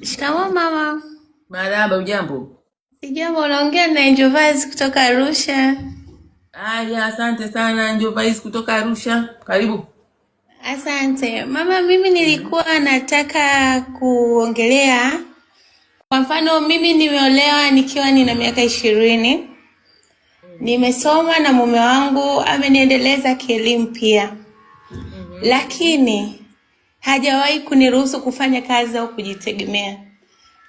Shikamoo mama. Marahaba, ujambo? Sijambo, unaongea na Angel Vaz kutoka Arusha. Aya, asante sana Njovais kutoka Arusha. Karibu. Asante mama, mimi nilikuwa nataka kuongelea. Kwa mfano, mimi nimeolewa nikiwa nina miaka 20. Nimesoma na mume wangu ameniendeleza kielimu pia, lakini hajawahi kuniruhusu kufanya kazi au kujitegemea,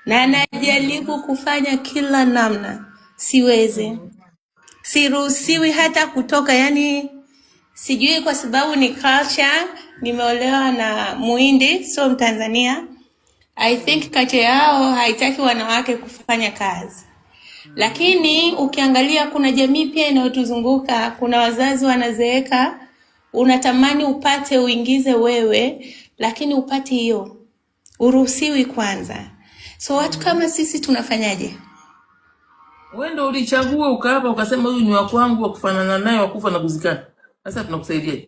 na anajaribu kufanya kila namna, siwezi. Siruhusiwi hata kutoka, yani sijui kwa sababu ni culture. Nimeolewa na Muhindi, sio Mtanzania. I think culture yao haitaki wanawake kufanya kazi, lakini ukiangalia kuna jamii pia inayotuzunguka, kuna wazazi wanazeeka, unatamani upate uingize wewe, lakini upati hiyo, uruhusiwi kwanza. So watu kama sisi tunafanyaje? Wewe ndio ulichagua ukaapa ukasema huyu ni wa kwangu wa kufanana naye wa kufa na kuzikana. Sasa tunakusaidia.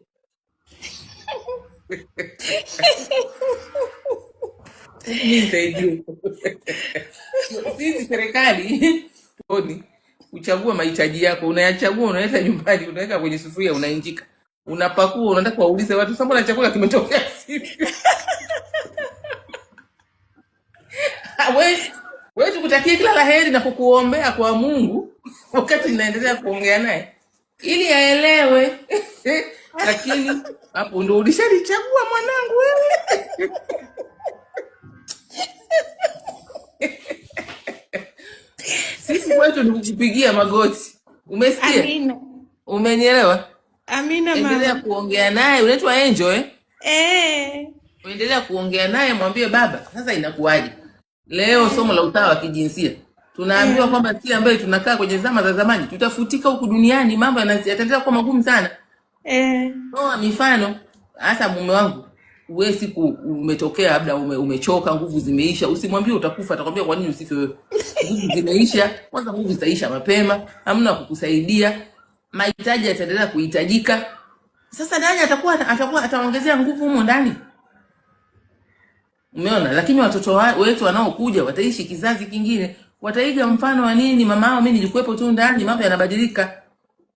Mimi nisaidie. Sisi serikali toni uchagua mahitaji yako, unayachagua, unaleta nyumbani, unaweka kwenye sufuria, unainjika. Unapakua, unataka kuwaulize watu, sasa mbona chakula kimetokea sivi? Wewe tukutakie kila laheri na kukuombea kwa Mungu wakati ninaendelea kuongea naye ili aelewe. Lakini hapo ndo ulishalichagua mwanangu wewe. Sisi kwetu ni kukupigia magoti. Umesikia? Amina. Umenielewa? Amina mama. Endelea kuongea naye, unaitwa Angel Endelea kuongea naye, mwambie baba, sasa inakuwaje? Leo somo la usawa wa kijinsia. Tunaambiwa kwamba si ambaye tunakaa kwenye zama za zamani, tutafutika huku duniani, mambo yataendelea kuwa magumu sana. Toa mifano. Hata mume wangu, wewe siku umetokea labda umechoka, nguvu zimeisha, usimwambie utakufa, atakwambia kwa nini usife wewe? Nguvu zimeisha, kwanza nguvu zitaisha mapema, hamna kukusaidia, mahitaji yataendelea kuhitajika. Sasa nani ataongezea nguvu humo ndani? Umeona? Lakini watoto wetu wanaokuja wataishi kizazi kingine, wataiga mfano wa nini? Mama wao mimi nilikuwepo tu ndani, mambo yanabadilika.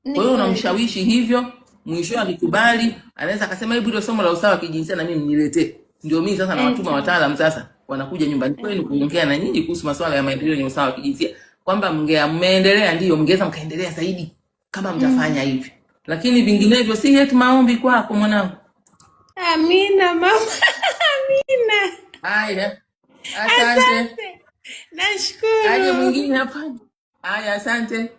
Kwa hiyo unamshawishi hivyo, mwisho akikubali, anaweza akasema hebu ndio somo la usawa wa kijinsia na mimi niletee. Ndio mimi sasa nawatuma wataalamu sasa wanakuja nyumbani kwenu kuongea na nyinyi kuhusu masuala ya maendeleo ya usawa wa kijinsia, kwamba mmeendelea, ndio mngeweza mkaendelea zaidi kama mtafanya hivi. Lakini vinginevyo si eti maombi kwako mwanangu. Amina mama. Amina. Haya. Asante. Nashukuru. Aje mwingine hapa. Haya, asante.